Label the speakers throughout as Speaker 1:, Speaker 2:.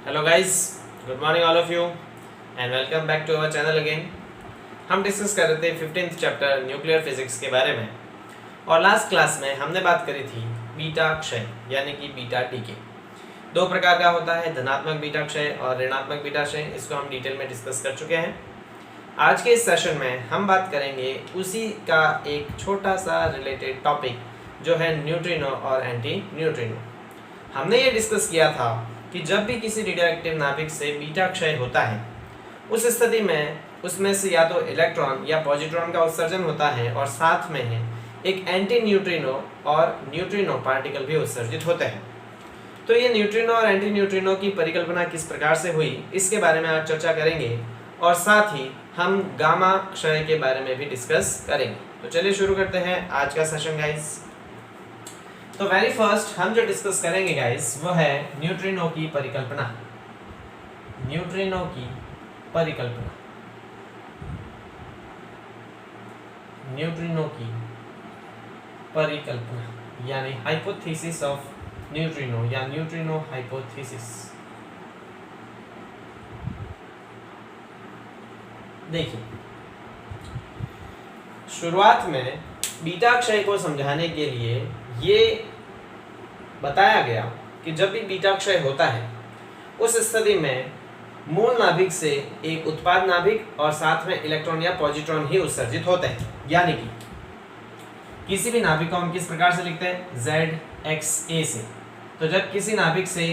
Speaker 1: Hello guys, good morning all of you and welcome back to our channel again. हम discuss कर रहे थे 15th chapter nuclear physics के बारे में और लास्ट क्लास में हमने बात करी थी बीटा क्षय यानी कि बीटा डीके। दो प्रकार का होता है, धनात्मक बीटा क्षय और ऋणात्मक बीटा क्षय। इसको हम डिटेल में डिस्कस कर चुके हैं। आज के इस सेशन में हम बात करेंगे उसी का एक छोटा सा रिलेटेड टॉपिक जो है न्यूट्रिनो और एंटी न्यूट्रिनो। हमने ये डिस्कस किया था कि जब भी किसी रेडियोएक्टिव नाभिक से बीटा क्षय होता है उस स्थिति में उसमें से या तो इलेक्ट्रॉन या पॉजिट्रॉन का उत्सर्जन होता है और साथ में है एक एंटी न्यूट्रिनो और न्यूट्रिनो पार्टिकल भी उत्सर्जित होते हैं। तो ये न्यूट्रिनो और एंटी न्यूट्रिनो की परिकल्पना किस प्रकार से हुई इसके बारे में आज चर्चा करेंगे और साथ ही हम गामा क्षय के बारे में भी डिस्कस करेंगे। तो चलिए शुरू करते हैं आज का सेशन गाइस। तो वेरी फर्स्ट हम जो डिस्कस करेंगे गाइस वो है न्यूट्रिनो की परिकल्पना। न्यूट्रिनो की परिकल्पना, न्यूट्रिनो की परिकल्पना यानी हाइपोथेसिस ऑफ न्यूट्रिनो या न्यूट्रिनो हाइपोथेसिस। देखिए, शुरुआत में बीटा क्षय को समझाने के लिए ये बताया गया कि जब भी बीटा क्षय होता है उस स्थिति में मूल नाभिक से एक उत्पाद नाभिक और साथ में इलेक्ट्रॉन या पॉजिट्रॉन ही उत्सर्जित होते हैं। यानी कि किसी भी नाभिक को हम किस प्रकार से लिखते हैं, ZXA से। तो जब किसी नाभिक से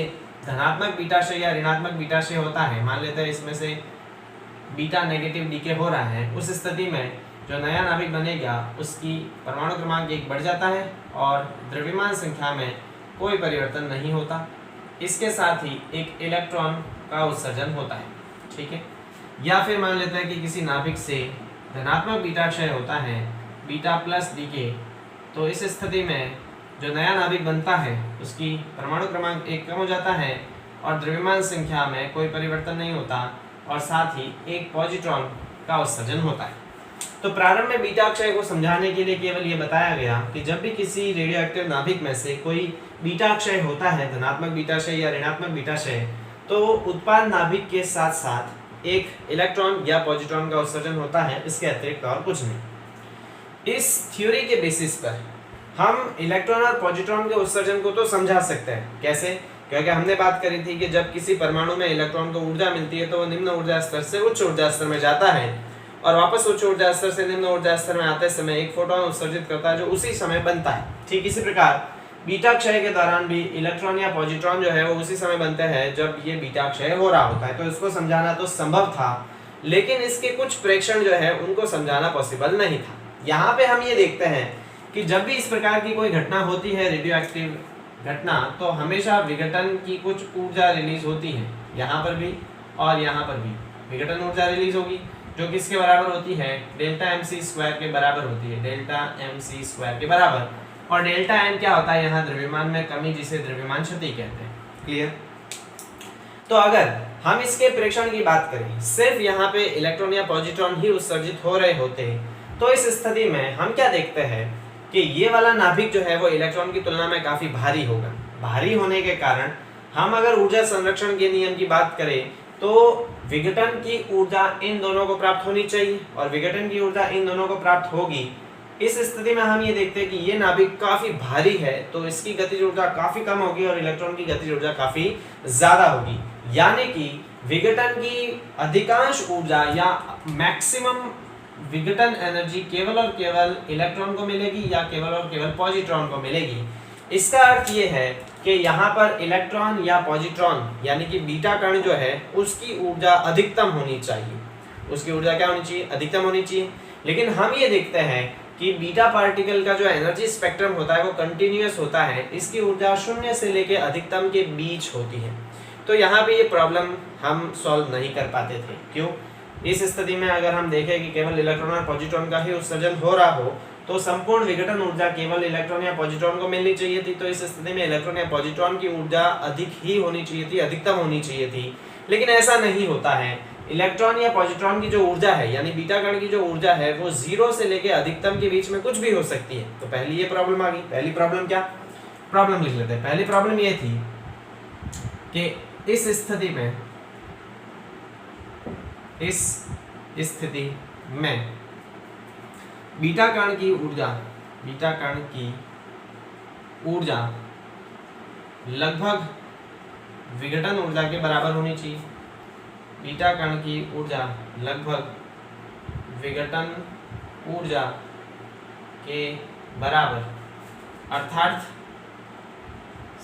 Speaker 1: धनात्मक बीटाशय या ऋणात्मक बीटाशय होता है, मान लेते हैं इसमें से बीटा नेगेटिव डीके हो रहा है, उस स्थिति में जो नया नाभिक बनेगा उसकी परमाणु क्रमांक 1 बढ़ जाता है और द्रव्यमान संख्या में कोई परिवर्तन नहीं होता। इसके साथ ही एक इलेक्ट्रॉन का उत्सर्जन होता है, ठीक है। या फिर मान लेते हैं कि किसी नाभिक से धनात्मक बीटा क्षय होता है, बीटा प्लस डीके। तो इस स्थिति में जो नया नाभिक बनता है उसकी परमाणु क्रमांक 1 कम हो जाता है और द्रव्यमान संख्या में कोई परिवर्तन नहीं होता और साथ ही एक पॉजिट्रॉन का उत्सर्जन होता है। तो प्रारंभ में बीटा क्षय को समझाने के लिए केवल ये बताया गया कि जब भी किसी रेडियोएक्टिव नाभिक में से कोई बीटा क्षय होता है, धनात्मक बीटाशय या ऋणात्मक बीटाशय, तो उत्पाद नाभिक के साथ साथ एक इलेक्ट्रॉन या पॉजिट्रॉन का उत्सर्जन होता है, इसके अतिरिक्त और कुछ नहीं। इस थ्योरी के बेसिस पर हम इलेक्ट्रॉन और पॉजिट्रॉन के उत्सर्जन को तो समझा सकते हैं। कैसे? क्योंकि हमने बात करी थी कि जब किसी परमाणु में इलेक्ट्रॉन को ऊर्जा मिलती है तो वो निम्न ऊर्जा स्तर से उच्च ऊर्जा स्तर में जाता है और वापस उच्च ऊर्जा स्तर से निम्न ऊर्जा स्तर में आते समय एक फोटोन उत्सर्जित करता है जो उसी समय बनता है। ठीक इसी प्रकार बीटा क्षय के दौरान भी इलेक्ट्रॉन या पॉजिट्रॉन जो है वो उसी समय बनते हैं जब ये बीटा क्षय हो रहा होता है। तो इसको समझाना तो संभव था, लेकिन इसके कुछ प्रेक्षण जो है उनको समझाना पॉसिबल नहीं था। यहाँ पे हम ये देखते हैं कि जब भी इस प्रकार की कोई घटना होती है, रेडियोएक्टिव घटना, तो हमेशा विघटन की कुछ ऊर्जा रिलीज होती है। यहाँ पर भी और यहाँ पर भी विघटन ऊर्जा रिलीज होगी जो किसके बराबर होती है, डेल्टा mc² के बराबर होती है, डेल्टा mc² के बराबर। और डेल्टा m क्या होता है, यहाँ द्रव्यमान में कमी, जिसे द्रव्यमान क्षति कहते हैं। क्लियर? तो अगर हम इसके प्रेक्षण की बात करें, सिर्फ यहाँ पे इलेक्ट्रॉन या पॉजिट्रॉन ही उत्सर्जित हो रहे होते हैं, तो इस स्थिति में हम क्या देखते हैं कि ये वाला नाभिक जो है वो इलेक्ट्रॉन की तुलना में काफी भारी होगा। भारी होने के कारण हम अगर ऊर्जा संरक्षण के नियम की बात करें तो विघटन की ऊर्जा इन दोनों को प्राप्त होनी चाहिए और विघटन की ऊर्जा इन दोनों को प्राप्त होगी। इस स्थिति में हम ये देखते हैं कि ये नाभिक काफी भारी है तो इसकी गतिज ऊर्जा काफी कम होगी और इलेक्ट्रॉन की गतिज ऊर्जा काफी ज्यादा होगी। यानी कि विघटन की अधिकांश ऊर्जा या मैक्सिमम विघटन एनर्जी केवल और केवल इलेक्ट्रॉन को मिलेगी या केवल और केवल पॉजिट्रॉन को मिलेगी। इसका अर्थ ये है कि यहाँ पर इलेक्ट्रॉन या पॉजिट्रॉन यानी कि बीटा कण जो है उसकी ऊर्जा अधिकतम होनी चाहिए। उसकी ऊर्जा क्या होनी चाहिए? अधिकतम होनी चाहिए। लेकिन हम ये देखते हैं कि बीटा पार्टिकल का जो एनर्जी स्पेक्ट्रम होता है वो कंटिन्यूअस होता है, इसकी ऊर्जा 0 से लेके अधिकतम के बीच होती है। तो यहाँ पे ये प्रॉब्लम हम सॉल्व नहीं कर पाते थे। क्यों? इस स्थिति में अगर हम देखें कि केवल इलेक्ट्रॉन और पॉजिट्रॉन का ही उत्सर्जन हो रहा हो तो संपूर्ण विघटन ऊर्जा केवल इलेक्ट्रॉन या पॉजिट्रॉन को मिलनी चाहिए थी। तो इस स्थिति में इलेक्ट्रॉन या पॉजिट्रॉन की ऊर्जा अधिक ही होनी चाहिए थी, अधिकतम होनी चाहिए थी। लेकिन ऐसा नहीं होता है। इलेक्ट्रॉन या पॉजिट्रॉन की जो ऊर्जा है यानी बीटा कण की जो ऊर्जा है वो 0 से लेके अधिकतम के बीच में कुछ भी हो सकती है। तो पहली ये प्रॉब्लम आ गई। पहली प्रॉब्लम क्या? प्रॉब्लम लिख लेते हैं। पहली प्रॉब्लम ये थी कि इस स्थिति में बीटा कण की ऊर्जा लगभग विघटन ऊर्जा के बराबर होनी चाहिए। बीटा कण की ऊर्जा लगभग विघटन ऊर्जा के बराबर, अर्थात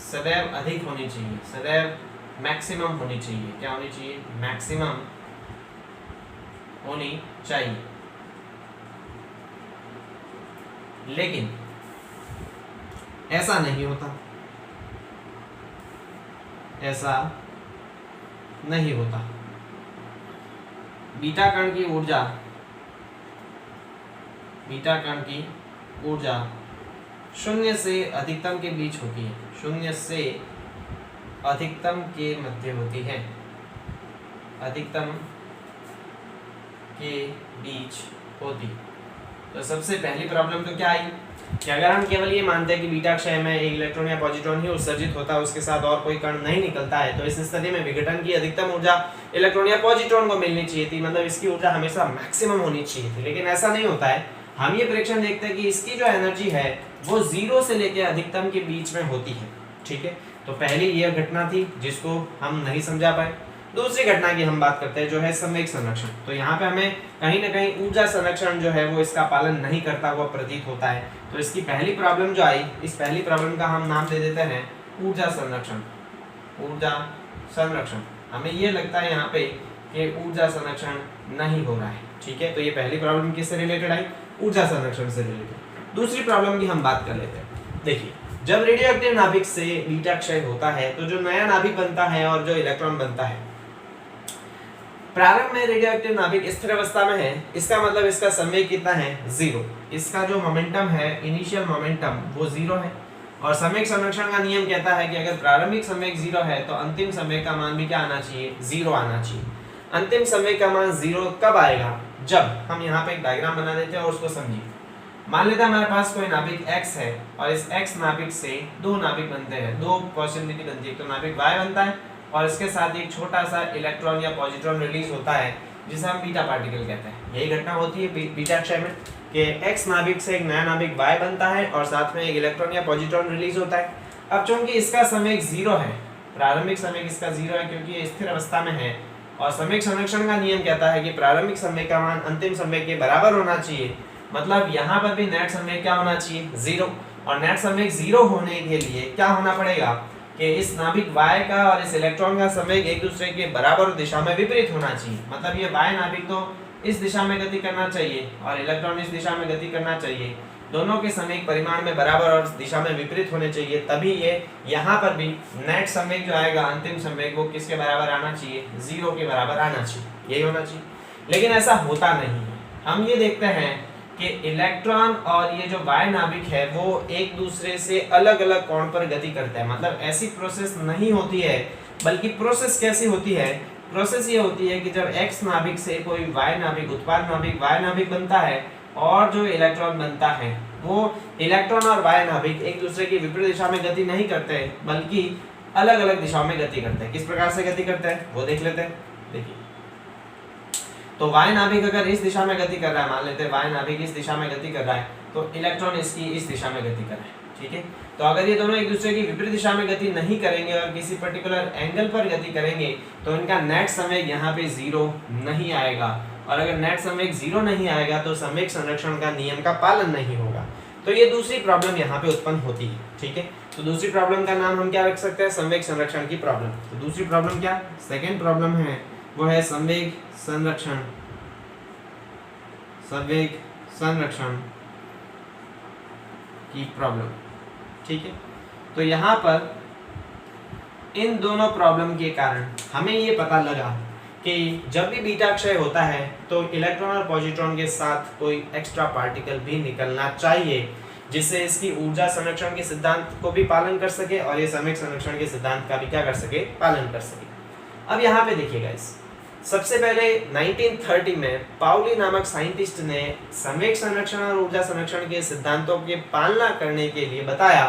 Speaker 1: सदैव अधिक होनी चाहिए, सदैव मैक्सिमम होनी चाहिए। क्या होनी चाहिए? मैक्सिमम होनी चाहिए। लेकिन ऐसा नहीं होता, ऐसा नहीं होता। बीटा कण की ऊर्जा शून्य से अधिकतम के बीच होती है, शून्य से अधिकतम के मध्य होती है, अधिकतम के बीच होती। तो सबसे पहली प्रॉब्लम तो क्या आई कि अगर हम केवल ये मानते हैं कि बीटा क्षय में एक इलेक्ट्रॉन या पॉजिट्रॉन ही उत्सर्जित होता है, उसके साथ और कोई कण नहीं निकलता है, तो इस स्थिति में विघटन की अधिकतम ऊर्जा इलेक्ट्रॉन या पॉजिट्रॉन को मिलनी चाहिए थी, मतलब इसकी ऊर्जा हमेशा मैक्सिमम होनी चाहिए थी। लेकिन ऐसा नहीं होता है। हम ये प्रेक्षण देखते हैं कि इसकी जो एनर्जी है वो 0 से लेकर अधिकतम के बीच में होती है। ठीक है, तो पहली यह घटना थी जिसको हम नहीं समझा पाए। दूसरी घटना की हम बात करते हैं जो है संवेग संरक्षण। तो यहाँ पे हमें कहीं ना कहीं ऊर्जा संरक्षण जो है वो इसका पालन नहीं करता हुआ प्रतीत होता है। तो इसकी पहली प्रॉब्लम जो आई, इस पहली प्रॉब्लम का हम नाम दे देते हैं ऊर्जा संरक्षण। ऊर्जा संरक्षण, हमें ये लगता है यहाँ पे कि ऊर्जा संरक्षण नहीं हो रहा है। ठीक है, तो ये पहली प्रॉब्लम किससे रिलेटेड आई? ऊर्जा संरक्षण से रिलेटेड। दूसरी प्रॉब्लम की हम बात कर लेते हैं। देखिए, जब रेडियोएक्टिव नाभिक से बीटा क्षय होता है तो जो नया नाभिक बनता है और जो इलेक्ट्रॉन बनता है, प्रारंभ में रेडियोएक्टिव नाभिक स्थिर अवस्था में है, इसका मतलब इसका संवेग कितना है? 0। इसका जो मोमेंटम है, इनिशियल मोमेंटम, वो 0 है। और संवेग संरक्षण का नियम कहता है कि अगर प्रारंभिक संवेग 0 है तो अंतिम संवेग का मान भी क्या आना चाहिए? 0 आना चाहिए। अंतिम संवेग का मान 0 कब आएगा? जब हम यहाँ पे एक डायग्राम बना देते हैं और उसको समझिए। मान लेते हैं हमारे पास कोई नाभिक x है और इस x नाभिक से दो नाभिक बनते हैं, दो पॉसिबिलिटी बनती है। तो नाभिक y बनता है और इसके साथ एक छोटा सा इलेक्ट्रॉन या पॉजिट्रॉन रिलीज होता है जिसे हम बीटा पार्टिकल कहते हैं। यही घटना होती है बीटा क्षय में कि x नाभिक से एक नया नाभिक y बनता है और साथ में एक इलेक्ट्रॉन या पॉजिट्रॉन रिलीज होता है। अब चूंकि इसका संवेग 0 है, प्रारंभिक संवेग इसका 0 है क्योंकि ये स्थिर अवस्था में है, और संवेग संरक्षण का नियम कहता है कि प्रारंभिक संवेग का मान अंतिम संवेग के बराबर होना चाहिए। मतलब यहाँ पर भी नेट संवेग क्या होना चाहिए? 0। और नेट संवेग 0 होने के लिए क्या होना पड़ेगा कि इस नाभिक y का और इस इलेक्ट्रॉन का संवेग एक दूसरे के बराबर दिशा में विपरीत होना चाहिए। मतलब ये y नाभिक तो इस दिशा में गति करना चाहिए और इलेक्ट्रॉन इस दिशा में गति करना चाहिए। दोनों के संवेग परिमाण में बराबर और दिशा में विपरीत होने चाहिए, तभी ये यहाँ पर भी नेट संवेग जो आएगा, अंतिम संवेग, वो किसके बराबर आना चाहिए? 0 के बराबर आना चाहिए, यही होना चाहिए। लेकिन ऐसा होता नहीं है। हम ये देखते हैं कि इलेक्ट्रॉन और ये जो y नाभिक है वो एक दूसरे से अलग अलग कोण पर गति करता है। मतलब ऐसी प्रोसेस नहीं होती है, बल्कि प्रोसेस कैसी होती है? प्रोसेस ये होती है कि जब x नाभिक से कोई y नाभिक, उत्पाद नाभिक y नाभिक बनता है और जो इलेक्ट्रॉन बनता है, वो इलेक्ट्रॉन और y नाभिक एक दूसरे की विपरीत दिशा में गति नहीं करते, बल्कि अलग अलग दिशाओं में गति करते हैं। किस प्रकार से गति करते हैं वो देख लेते हैं। देखिए, तो y नाभिक अगर इस दिशा में गति कर रहा है, मान लेते हैं y नाभिक इस दिशा में गति कर रहा है, तो इलेक्ट्रॉन इसकी इस दिशा में गति कर रहा है। ठीक है, तो अगर ये दोनों एक दूसरे की विपरीत दिशा में गति नहीं करेंगे और किसी पर्टिकुलर एंगल पर गति करेंगे तो इनका नेट संवेग यहाँ पे 0 नहीं आएगा। और अगर नेट संवेग 0 नहीं आएगा तो संवेग संरक्षण का नियम का पालन नहीं होगा। तो ये दूसरी प्रॉब्लम यहाँ पे उत्पन्न होती है। ठीक है, तो दूसरी प्रॉब्लम का नाम हम क्या रख सकते हैं? संवेग संरक्षण की प्रॉब्लम। तो दूसरी प्रॉब्लम क्या, सेकेंड प्रॉब्लम है, वो है संवेग संरक्षण। संवेग संरक्षण की प्रॉब्लम। ठीक है, तो यहाँ पर इन दोनों प्रॉब्लम के कारण हमें ये पता लगा कि जब भी बीटा क्षय होता है तो इलेक्ट्रॉन और पॉजिट्रॉन के साथ कोई एक्स्ट्रा पार्टिकल भी निकलना चाहिए, जिससे इसकी ऊर्जा संरक्षण के सिद्धांत को भी पालन कर सके और ये संवेग संरक्षण के सिद्धांत का भी क्या कर सके? पालन कर सके। अब यहाँ पे देखिएगा, इस सबसे पहले 1930 में पाउली नामक साइंटिस्ट ने संवेग संरक्षण और ऊर्जा संरक्षण के सिद्धांतों के पालना करने के लिए बताया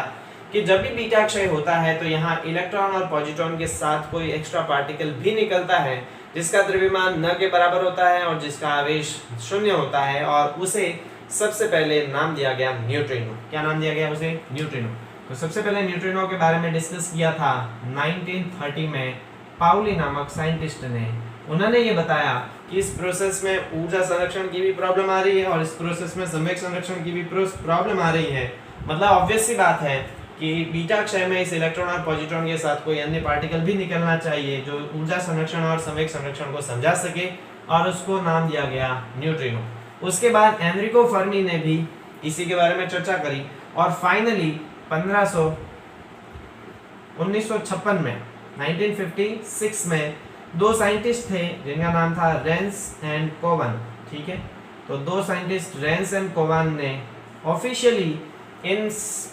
Speaker 1: कि जब भी बीटा क्षय होता है तो यहाँ इलेक्ट्रॉन और पॉजिट्रॉन के साथ कोई एक्स्ट्रा पार्टिकल भी निकलता है जिसका द्रव्यमान न के बराबर होता है और जिसका आवेश शून्य होता है, और उसे सबसे पहले नाम दिया गया न्यूट्रिनो। क्या नाम दिया गया उसे? न्यूट्रिनो। तो सबसे पहले न्यूट्रिनो के बारे में डिस्कस किया था 1930 में पाउली नामक साइंटिस्ट ने। उन्होंने ये बताया कि इस प्रोसेस में ऊर्जा संरक्षण की भी प्रॉब्लम आ रही है और इस प्रोसेस में संवेग संरक्षण की भी प्रॉब्लम आ रही है। मतलब ऑब्वियस सी बात है कि बीटा क्षय में इस इलेक्ट्रॉन और पॉजिट्रॉन के साथ कोई अन्य पार्टिकल भी निकलना चाहिए जो ऊर्जा संरक्षण और संवेग संरक्षण को समझा सके, और उसको नाम दिया गया न्यूट्रिनो। उसके बाद एनरिको फर्मी ने भी इसी के बारे में चर्चा करी, और फाइनली 1956 में 1956 में दो साइंटिस्ट थे जिनका नाम था रेंस एंड कोवन। ठीक है, तो दो साइंटिस्ट रेंस एंड कोवन ने ऑफिशियली इन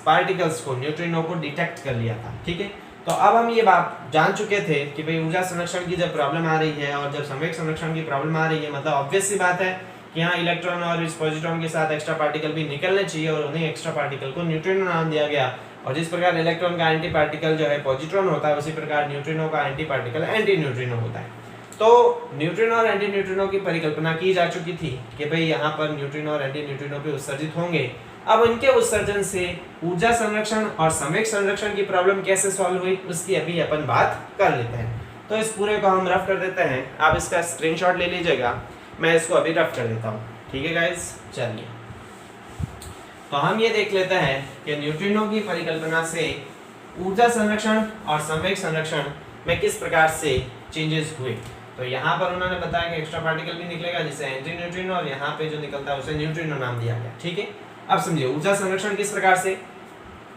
Speaker 1: पार्टिकल्स को, न्यूट्रिनो को डिटेक्ट कर लिया था। ठीक है, तो अब हम ये बात जान चुके थे कि भाई ऊर्जा संरक्षण की जब प्रॉब्लम आ रही है और जब संवेग संरक्षण की प्रॉब्लम आ रही है, मतलब ऑब्वियस सी बात है कि यहाँ इलेक्ट्रॉन और इस पॉजिट्रॉन के साथ एक्स्ट्रा पार्टिकल भी निकलने चाहिए, और उन्हीं एक्स्ट्रा पार्टिकल को न्यूट्रिनो नाम दिया गया। और जिस प्रकार इलेक्ट्रॉन का एंटी पार्टिकल जो है पॉजिट्रॉन होता है, उसी प्रकार न्यूट्रिनो का एंटी पार्टिकल एंटी न्यूट्रिनो होता है। तो न्यूट्रिनो और एंटी न्यूट्रिनो की परिकल्पना की जा चुकी थी कि भाई यहाँ पर न्यूट्रिनो और एंटी न्यूट्रिनो भी उत्सर्जित होंगे। अब इनके उत्सर्जन से ऊर्जा संरक्षण और संवेग संरक्षण की प्रॉब्लम कैसे सॉल्व हुई उसकी अभी अपन बात कर लेते हैं। तो इस पूरे को हम रफ कर देते हैं, आप इसका स्क्रीनशॉट ले लीजिएगा, मैं इसको अभी रफ कर देता हूँ। ठीक है गाइस, चलिए तो हम ये देख लेते हैं कि न्यूट्रिनो की परिकल्पना से ऊर्जा संरक्षण और संवेग संरक्षण में किस प्रकार से चेंजेस हुए। तो यहाँ पर उन्होंने बताया कि एक्स्ट्रा पार्टिकल भी निकलेगा जिसे एंटी न्यूट्रिनो, और यहाँ पे जो निकलता है उसे न्यूट्रिनो नाम दिया गया। ठीक है, अब समझिए ऊर्जा संरक्षण किस प्रकार से।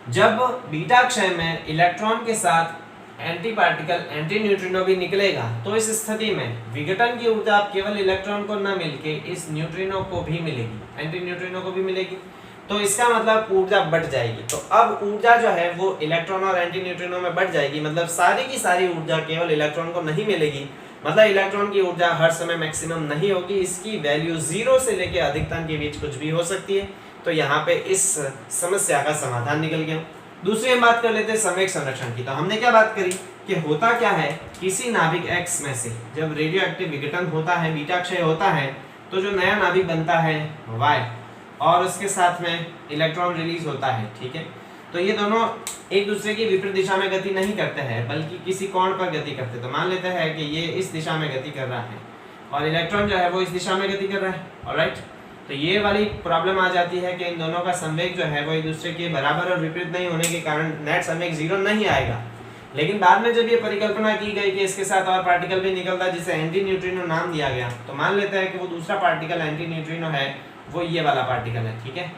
Speaker 1: जब बीटा क्षय में इलेक्ट्रॉन के साथ एंटी पार्टिकल एंटी न्यूट्रिनो भी निकलेगा, तो इस स्थिति में विघटन की ऊर्जा केवल इलेक्ट्रॉन को न मिलके इस न्यूट्रिनो को भी मिलेगी, एंटी न्यूट्रिनो को भी मिलेगी। तो इसका मतलब ऊर्जा बढ़ जाएगी। तो अब ऊर्जा जो है वो इलेक्ट्रॉन और एंटी न्यूट्रिनो में बढ़ जाएगी, मतलब सारी की सारी ऊर्जा केवल इलेक्ट्रॉन को नहीं मिलेगी। मतलब इलेक्ट्रॉन की ऊर्जा हर समय मैक्सिमम नहीं होगी, इसकी वैल्यू 0 से लेकर अधिकतम के बीच कुछ भी हो सकती है। तो यहाँ पे इस समस्या का समाधान निकल गया। दूसरी हम बात कर लेते हैं संवेग संरक्षण की। तो हमने क्या बात करी कि होता क्या है, किसी नाभिक X में से जब रेडियो एक्टिव विघटन होता है, बीटा क्षय होता है, तो जो नया नाभिक बनता है Y, और उसके साथ में इलेक्ट्रॉन रिलीज होता है। ठीक है, तो ये दोनों एक दूसरे की विपरीत दिशा में गति नहीं करते हैं बल्कि किसी कोण पर गति करते हैं। तो मान लेते हैं कि ये इस दिशा में गति कर रहा है और इलेक्ट्रॉन जो है वो इस दिशा में गति कर रहा है। ऑलराइट, तो ये वाली प्रॉब्लम आ जाती है कि इन दोनों का संवेग जो है वो एक दूसरे के बराबर और विपरीत नहीं होने के कारण नेट संवेग 0 नहीं आएगा। लेकिन बाद में जब ये परिकल्पना की गई कि इसके साथ और पार्टिकल भी निकलता है जिसे एंटी न्यूट्रिनो नाम दिया गया, तो मान लेते हैं कि वो दूसरा पार्टिकल एंटी न्यूट्रिनो है, वो ये वाला पार्टिकल है। ठीक है,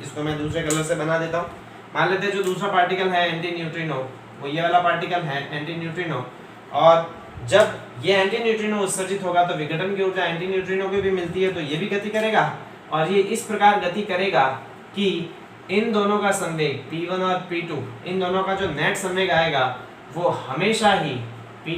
Speaker 1: इसको मैं दूसरे कलर से बना देता हूँ। मान लेते हैं जो दूसरा पार्टिकल है एंटी न्यूट्रिनो, वो ये वाला पार्टिकल है एंटी न्यूट्रिनो, और जब ये एंटी न्यूट्रिनो उत्सर्जित होगा तो विघटन की ऊर्जा एंटी न्यूट्रिनो को भी मिलती है, तो ये भी गति करेगा और ये इस प्रकार गति करेगा कि इन दोनों का संवेग P1 और P2, इन दोनों का जो नेट संवेग आएगा वो हमेशा ही P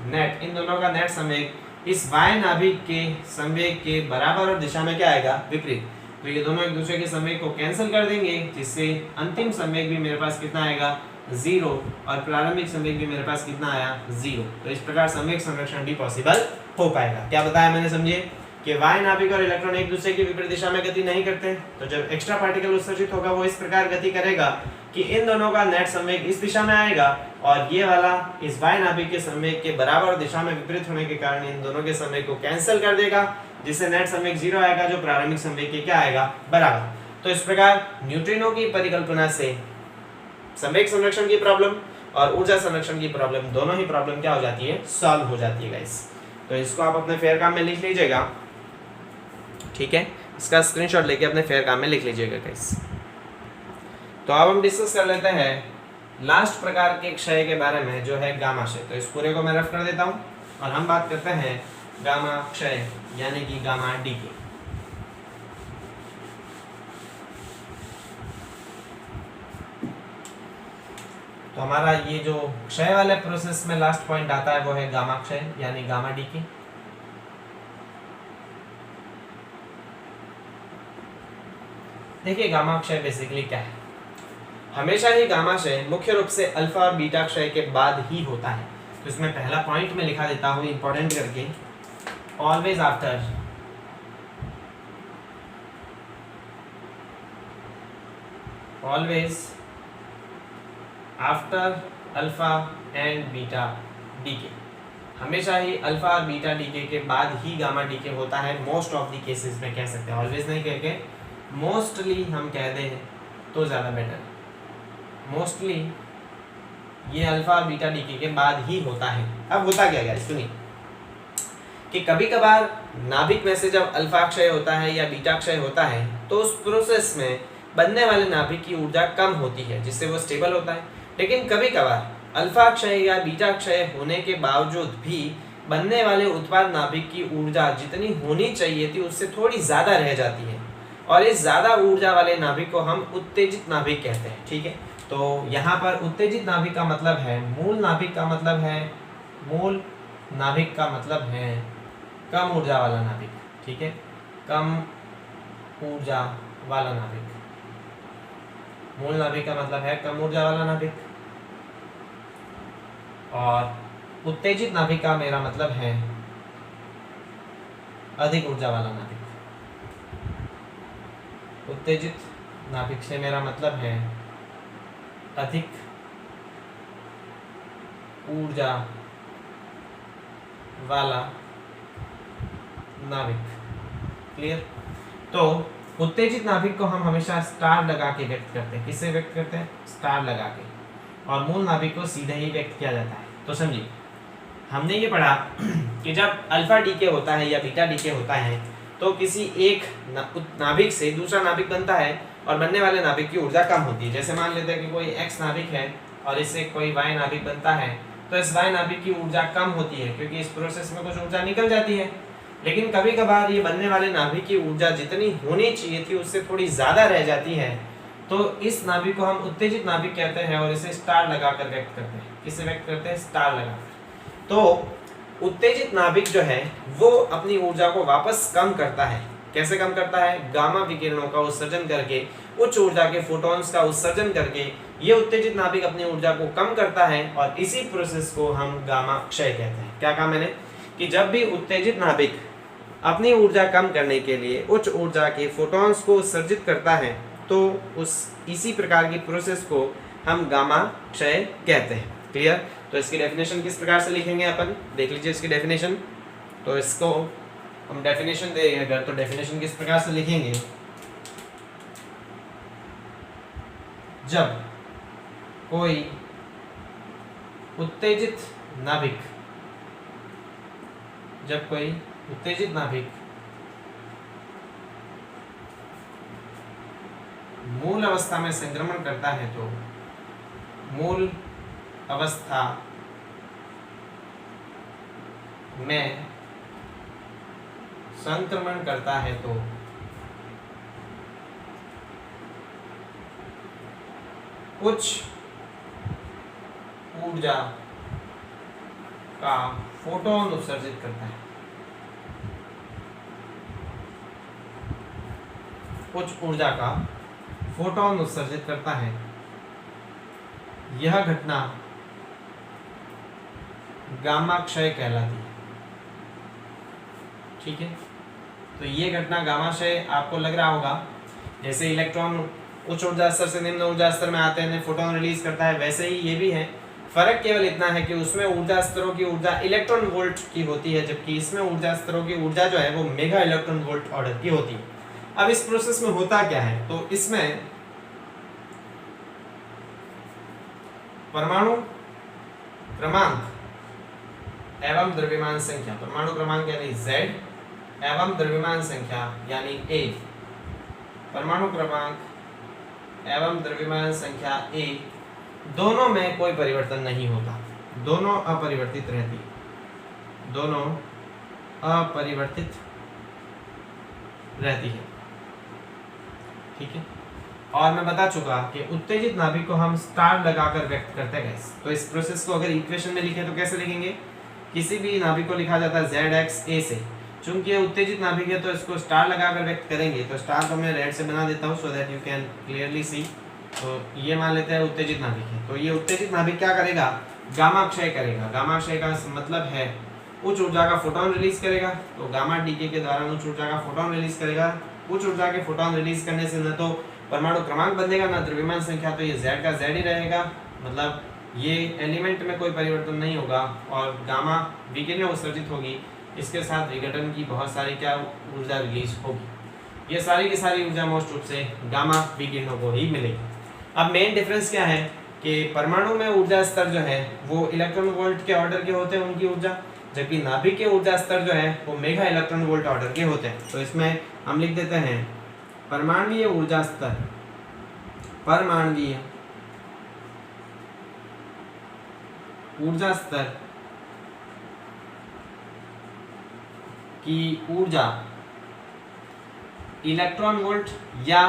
Speaker 1: नेट इन दोनों का नेट संवेग इस y नाभिक के संवेग के बराबर और दिशा में क्या आएगा, विपरीत। तो ये दोनों एक दूसरे के संवेग को कैंसिल कर देंगे, जिससे अंतिम संवेग भी मेरे पास कितना आएगा, 0, और प्रारंभिक संवेग भी मेरे पास कितना आया, 0। तो इस प्रकार संवेग संरक्षण भी पॉसिबल हो पाएगा। क्या बताया मैंने, समझिए कि y नाभिक और इलेक्ट्रॉन एक दूसरे की विपरीत दिशा में गति नहीं करते। तो जब एक्स्ट्रा पार्टिकल उत्सर्जित होगा वो इस प्रकार गति करेगा कि इन दोनों का नेट संवेग इस दिशा में आएगा और ये वाला इस y नाभिक के संवेग के बराबर दिशा में विपरीत होने के कारण इन दोनों के संवेग को कैंसिल कर देगा, जिससे नेट संवेग 0 आएगा जो प्रारंभिक संवेग के क्या आएगा, बराबर। तो इस प्रकार न्यूट्रिनो की परिकल्पना से संवेग संरक्षण की प्रॉब्लम और ऊर्जा संरक्षण की प्रॉब्लम, दोनों ही प्रॉब्लम क्या हो जाती है, सॉल्व हो जाती है गाइस। तो इसको आप अपने फेयर काम में लिख लीजिएगा। ठीक है, इसका स्क्रीनशॉट लेके अपने फेयर काम में लिख लीजिएगा गाइस। तो अब हम डिस्कस कर लेते हैं लास्ट प्रकार के क्षय के बारे में, जो है गामा क्षय। तो इस पूरे को मैं रफ कर देता हूं और हम बात करते हैं गामा क्षय यानी कि गामा डी की। तो हमारा ये जो क्षय वाले प्रोसेस में लास्ट पॉइंट आता है वो है गामा क्षय यानी गामा डी की। देखिए गामा क्षय बेसिकली क्या है। हमेशा ही गामा क्षय मुख्य रूप से अल्फा और बीटा क्षय के बाद ही होता है। तो इसमें पहला पॉइंट में लिखा देता हूं इंपॉर्टेंट करके, always after alpha and beta decay. हमेशा ही अल्फा और बीटा डीके के बाद ही गामा डीके होता है। मोस्ट ऑफ द केसेस में कह सकते हैं, ऑलवेज नहीं कह के मोस्टली हम कह दें तो ज़्यादा बेटर। मोस्टली ये अल्फा और बीटा डीके के बाद ही होता है। अब होता क्या गया सुनिए कि कभी कभार नाभिक में से जब अल्फा क्षय होता है या बीटा क्षय होता है तो उस प्रोसेस में बनने वाले नाभिक की ऊर्जा कम होती है जिससे वो स्टेबल होता है। लेकिन कभी कभार अल्फा क्षय या बीटा क्षय होने के बावजूद भी बनने वाले उत्पाद नाभिक की ऊर्जा जितनी होनी चाहिए थी उससे थोड़ी ज़्यादा रह जाती है और इस ज़्यादा ऊर्जा वाले नाभिक को हम उत्तेजित नाभिक कहते हैं। ठीक है, तो यहाँ पर उत्तेजित नाभिक का मतलब है मूल नाभिक का मतलब है कम ऊर्जा वाला नाभिक। ठीक है, कम ऊर्जा वाला नाभिक। मूल नाभिक का मतलब है कम ऊर्जा वाला नाभिक और उत्तेजित नाभिक का मेरा मतलब है अधिक ऊर्जा वाला नाभिक। उत्तेजित नाभिक से मेरा मतलब है अधिक ऊर्जा वाला नाभिक। क्लियर? तो उत्तेजित नाभिक को हम हमेशा स्टार लगा के व्यक्त करते हैं। किससे व्यक्त करते हैं? स्टार लगा के। और मूल नाभिक को सीधे ही व्यक्त किया जाता है। तो समझिए, हमने ये पढ़ा कि जब अल्फा डीके होता है या बीटा डीके होता है तो किसी एक नाभिक से दूसरा नाभिक बनता है और बनने वाले नाभिक की ऊर्जा कम होती है। जैसे मान लेते हैं कि कोई एक्स नाभिक है और इससे कोई वाई नाभिक बनता है तो इस वाई नाभिक की ऊर्जा कम होती है क्योंकि इस प्रोसेस में कुछ ऊर्जा निकल जाती है। लेकिन कभी कभार ये बनने वाले नाभिक की ऊर्जा जितनी होनी चाहिए थी उससे थोड़ी ज़्यादा रह जाती है तो इस नाभिक को हम उत्तेजित नाभिक कहते हैं और इसे स्टार लगाकर व्यक्त करते हैं। किससे व्यक्त करते हैं? स्टार लगाकर। तो उत्तेजित नाभिक जो है वो अपनी ऊर्जा को वापस कम करता है। कैसे कम करता है? गामा विकिरणों का उत्सर्जन करके, उच्च ऊर्जा के फोटॉन्स का उत्सर्जन करके ये उत्तेजित नाभिक अपनी ऊर्जा को कम करता है और इसी प्रोसेस को हम गामा क्षय कहते हैं। क्या कहा मैंने? कि जब भी उत्तेजित नाभिक अपनी ऊर्जा कम करने के लिए उच्च ऊर्जा के फोटॉन्स को उत्सर्जित करता है तो इसी प्रकार की प्रोसेस को हम गामा क्षय कहते हैं। क्लियर? तो इसकी डेफिनेशन किस प्रकार से लिखेंगे अपन? देख लीजिए इसकी डेफिनेशन। तो इसको हम डेफिनेशन देंगे अगर, तो डेफिनेशन किस प्रकार से लिखेंगे? जब कोई उत्तेजित नाभिक मूल अवस्था में संक्रमण करता है तो मूल अवस्था में संक्रमण करता है तो उच्च ऊर्जा का फोटोन उत्सर्जित करता है। उच्च ऊर्जा का फोटोन उत्सर्जित करता है। यह घटना गामा क्षय कहलाती है। ठीक है, तो ये घटना गामा क्षय आपको लग रहा होगा जैसे इलेक्ट्रॉन उच्च ऊर्जा स्तर से निम्न ऊर्जा स्तर में आते हैं फोटोन रिलीज करता है, वैसे ही ये भी है। फर्क केवल इतना है कि उसमें ऊर्जा स्तरों की ऊर्जा इलेक्ट्रॉन वोल्ट की होती है जबकि इसमें ऊर्जा स्तरों की ऊर्जा जो है वो मेगा इलेक्ट्रॉन वोल्ट ऑर्डर की होती है। अब इस प्रोसेस में होता क्या है? तो इसमें परमाणु क्रमांक एवं द्रव्यमान संख्या, परमाणु क्रमांक यानी Z एवं द्रव्यमान संख्या यानी A, परमाणु क्रमांक एवं द्रव्यमान संख्या A दोनों में कोई परिवर्तन नहीं होता, दोनों अपरिवर्तित रहती है, दोनों अपरिवर्तित रहती है। ठीक है, और मैं बता चुका कि उत्तेजित नाभिक को हम स्टार लगाकर व्यक्त करते हैं। तो इस प्रोसेस को अगर इक्वेशन में लिखें तो कैसे लिखेंगे? किसी भी नाभिक को लिखा जाता है ZXA से। चूंकि ये उत्तेजित नाभिक है तो इसको स्टार लगाकर व्यक्त करेंगे। तो स्टार को मैं रेड से बना देता हूँ so that you can clearly see. तो ये मान लेते हैं उत्तेजित नाभिक है। तो ये उत्तेजित नाभिक क्या करेगा, गामा क्षय करेगा। गामा क्षय का मतलब है उच्च ऊर्जा का फोटोन रिलीज करेगा। तो गामा डीके के दौरान उच्च ऊर्जा का फोटोन रिलीज करेगा। उच्च ऊर्जा के फोटोन रिलीज करने से न तो परमाणु क्रमांक बदलेगा ना द्रव्यमान संख्या, तो ये Z का Z ही रहेगा, मतलब ये एलिमेंट में कोई परिवर्तन नहीं होगा और गामा विकिरण उत्सर्जित होगी। इसके साथ विघटन की बहुत सारी क्या ऊर्जा रिलीज होगी। ये सारी की सारी ऊर्जा मोस्ट रूप से गामा विकिरणों को ही मिलेगी। अब मेन डिफरेंस क्या है कि परमाणु में ऊर्जा स्तर जो है वो इलेक्ट्रॉन वोल्ट के ऑर्डर के होते हैं उनकी ऊर्जा, जबकि नाभिक के ऊर्जा स्तर जो है वो मेगा इलेक्ट्रॉन वोल्ट ऑर्डर के होते हैं। तो इसमें हम लिख देते हैं परमाणुीय ऊर्जा स्तर, परमाणुीय ऊर्जा स्तर की ऊर्जा इलेक्ट्रॉन वोल्ट या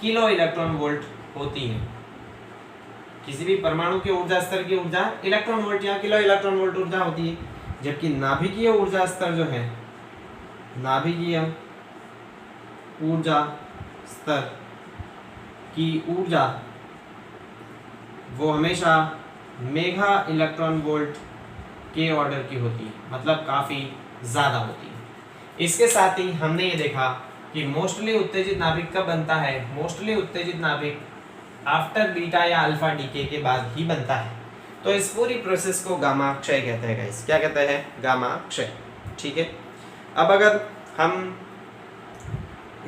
Speaker 1: किलो इलेक्ट्रॉन वोल्ट होती है। किसी भी परमाणु के ऊर्जा स्तर की ऊर्जा इलेक्ट्रॉन वोल्ट या किलो इलेक्ट्रॉन वोल्ट ऊर्जा होती है, जबकि नाभिकीय ऊर्जा स्तर जो है, नाभिकीय ऊर्जा स्तर की ऊर्जा वो हमेशा मेगा इलेक्ट्रॉन वोल्ट के ऑर्डर की होती है, मतलब काफ़ी ज़्यादा होती है। इसके साथ ही हमने ये देखा कि मोस्टली उत्तेजित नाभिक कब बनता है, मोस्टली उत्तेजित नाभिक आफ्टर बीटा या अल्फा डीके के बाद ही बनता है। तो इस पूरी प्रोसेस को गामा क्षय कहते हैं गाइस। क्या कहते हैं, गामा क्षय। ठीक है, अब अगर हम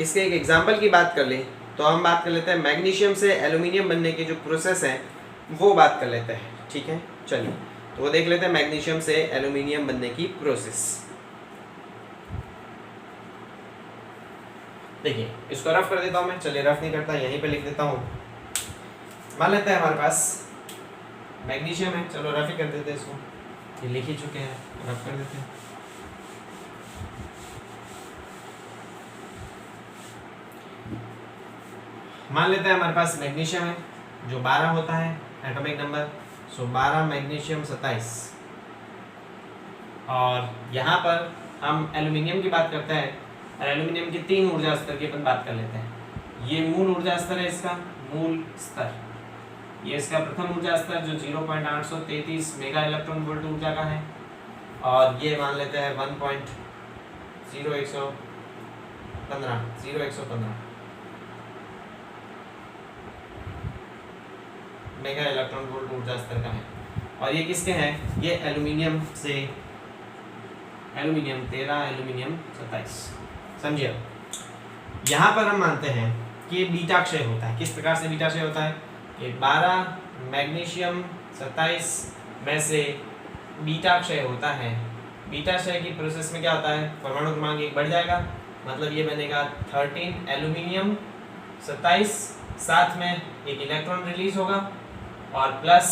Speaker 1: इसके एक एग्जाम्पल की बात कर लें तो हम बात कर लेते हैं मैग्नीशियम से एल्यूमिनियम बनने की जो प्रोसेस है वो बात कर लेते हैं। ठीक है, चलिए तो वो देख लेते हैं मैग्नीशियम से एल्यूमिनियम बनने की प्रोसेस। देखिए इसको रफ कर देता हूँ मैं, चलिए रफ नहीं करता, यहीं पे लिख देता हूँ। मान लेते हैं हमारे पास मैग्नीशियम है, चलो रफ ही कर देते हैं इसको, ये लिख ही चुके हैं, रफ कर देते हैं। मान लेते हैं हमारे पास मैग्नीशियम है जो 12 होता है एटॉमिक नंबर, सो 12 मैग्नीशियम 27। और यहाँ पर हम एल्यूमिनियम की बात करते हैं, एल्यूमिनियम की 3 ऊर्जा स्तर की अपन बात कर लेते हैं। ये मूल ऊर्जा स्तर है, इसका मूल स्तर, ये इसका प्रथम ऊर्जा स्तर जो 0.833 मेगा इलेक्ट्रॉन वोल्ट ऊर्जा का है, और ये मान लेते हैं 1.0115 मेगा इलेक्ट्रॉन वोल्ट ऊर्जा स्तर का है। और ये किसके हैं, ये एल्यूमिनियम से, एल्यूमिनियम 13 एल्यूमिनियम 27। समझिए, यहाँ पर हम मानते हैं कि बीटा क्षय होता है। किस प्रकार से बीटा क्षय होता है कि 12 मैग्नीशियम 27 में से बीटा क्षय होता है। बीटा क्षय की प्रोसेस में क्या होता है, परमाणु क्रमांक 1 बढ़ जाएगा, मतलब ये बनेगा 13 एल्यूमिनियम 27, साथ में एक इलेक्ट्रॉन रिलीज होगा और प्लस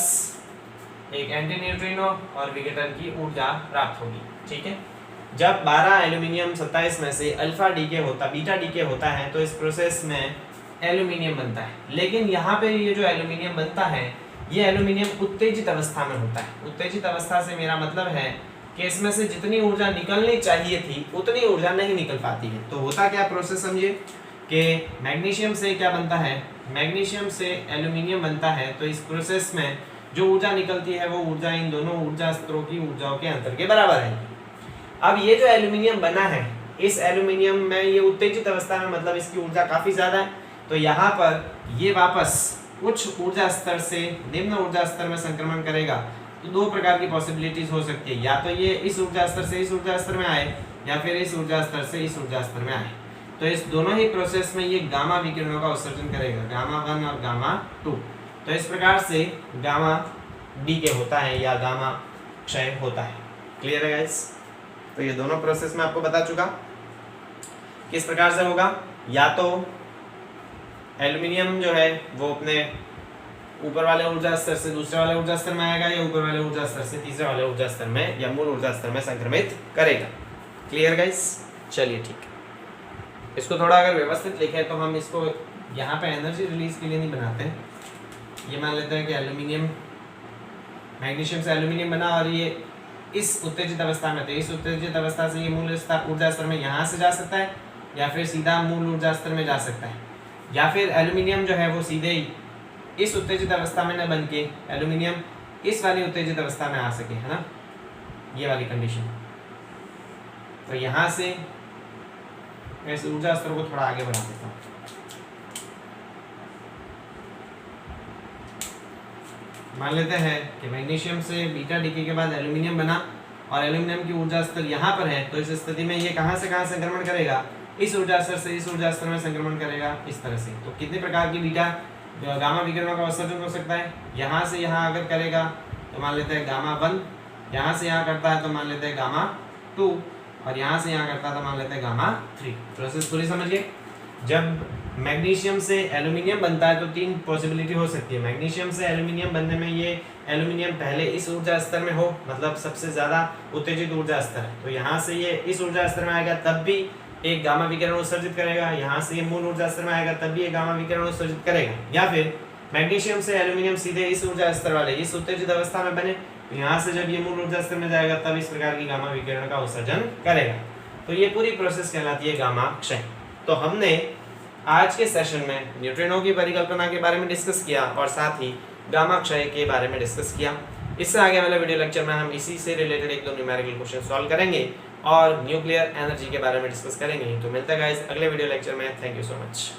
Speaker 1: एक एंटी न्यूट्रिनो और विघटन की ऊर्जा प्राप्त होगी। ठीक है, जब 12 एल्यूमिनियम 27 में से अल्फा डीके होता, बीटा डीके होता है, तो इस प्रोसेस में एल्यूमिनियम बनता है। लेकिन यहाँ पे ये जो एल्यूमिनियम बनता है, ये एल्यूमिनियम उत्तेजित अवस्था में होता है। उत्तेजित अवस्था से मेरा मतलब है कि इसमें से जितनी ऊर्जा निकलनी चाहिए थी उतनी ऊर्जा नहीं निकल पाती है। तो होता क्या प्रोसेस, समझिए कि मैग्नीशियम से क्या बनता है, मैग्नीशियम से एल्यूमिनियम बनता है। तो इस प्रोसेस में जो ऊर्जा निकलती है वो ऊर्जा इन दोनों ऊर्जा स्तरों की ऊर्जाओं के अंतर के बराबर है। अब ये जो एल्यूमिनियम बना है, इस एल्यूमिनियम में ये उत्तेजित अवस्था में, मतलब इसकी ऊर्जा काफ़ी ज़्यादा है। तो यहाँ पर ये वापस उच्च ऊर्जा स्तर से निम्न ऊर्जा स्तर में संक्रमण करेगा। तो 2 प्रकार की पॉसिबिलिटीज हो सकती है, या तो ये इस ऊर्जा स्तर से इस ऊर्जा स्तर में आए, या फिर इस ऊर्जा स्तर से इस ऊर्जा स्तर में आए। तो इस दोनों ही प्रोसेस में ये गामा विकिरणों का उत्सर्जन करेगा, गामा 1 और गामा 2। तो इस प्रकार से गामा डीके होता है या गामा क्षय होता है। क्लियर है गाइस? तो ये दोनों प्रोसेस में आपको बता चुका किस प्रकार से होगा। या तो एल्यूमिनियम जो है वो अपने ऊपर वाले ऊर्जा स्तर से दूसरे वाले ऊर्जा स्तर में आएगा, या ऊपर वाले ऊर्जा स्तर से तीसरे वाले ऊर्जा स्तर में या मूल ऊर्जा स्तर में संक्रमित करेगा। Clear guys? चलिए ठीक है, इसको थोड़ा अगर व्यवस्थित लिखें तो हम इसको यहाँ पे एनर्जी रिलीज के लिए नहीं बनाते हैं। ये मान लेते हैं कि एल्यूमिनियम, मैग्नीशियम से एल्यूमिनियम बना और ये इस उत्तेजित अवस्था में थे। इस उत्तेजित अवस्था से ये मूल ऊर्जा स्तर में यहाँ से जा सकता है, या फिर सीधा मूल ऊर्जा स्तर में जा सकता है, या फिर एल्यूमिनियम जो है वो सीधे ही इस उत्तेजित अवस्था में न बन के एल्यूमिनियम इस वाली उत्तेजित अवस्था में आ सके, है ना, ये वाली कंडीशन। तो यहां से मैं इस ऊर्जा स्तर को थोड़ा आगे बढ़ा देता हूँ। मान लेते हैं कि मैग्नीशियम से बीटा डीके के बाद एल्यूमिनियम बना और एल्यूमिनियम की ऊर्जा स्तर यहाँ पर है, तो इस स्थिति में ये कहाँ से कहाँ संक्रमण करेगा, इस ऊर्जा स्तर से इस ऊर्जा स्तर में संक्रमण करेगा इस तरह से। तो कितने प्रकार की बीटा गामा विकिरणों का उत्सर्जन हो सकता है, यहाँ से यहाँ अगर करेगा तो मान लेते हैं गामा 1, यहाँ से यहाँ करता है तो मान लेते हैं गामा 2, और यहाँ से यहाँ करता है तो मान लेते हैं गामा 3। प्रोसेस पूरी समझिए। जब मैग्नीशियम से एल्यूमिनियम बनता है तो 3 पॉसिबिलिटी हो सकती है। मैग्नीशियम से एल्यूमिनियम बनने में ये एल्यूमिनियम पहले इस ऊर्जा स्तर में हो, मतलब सबसे ज़्यादा उत्तेजित ऊर्जा स्तर है, तो यहाँ से ये इस ऊर्जा स्तर में आएगा तब भी एक गामा विकिरण उत्सर्जित करेगा, यहाँ से ये मूल ऊर्जा स्तर में आएगा तब भी एक गामा विकिरण उत्सर्जित करेगा। या फिर मैग्नीशियम से एल्यूमिनियम सीधे इस ऊर्जा स्तर वाले इस उत्तेजित अवस्था में बने, तो यहाँ से जब ये मूल ऊर्जा स्तर में जाएगा तब इस प्रकार की गामा विकिरण का उत्सर्जन करेगा। तो ये पूरी प्रोसेस कहलाती है गामा क्षय। तो हमने आज के सेशन में न्यूट्रिनो की परिकल्पना के बारे में डिस्कस किया और साथ ही गामा क्षय के बारे में डिस्कस किया। इससे आगे वाले वीडियो लेक्चर में हम इसी से रिलेटेड एक दो न्यूमेरिकल क्वेश्चन सॉल्व करेंगे और न्यूक्लियर एनर्जी के बारे में डिस्कस करेंगे। तो मिलते हैं गाइस अगले वीडियो लेक्चर में। Thank you so much.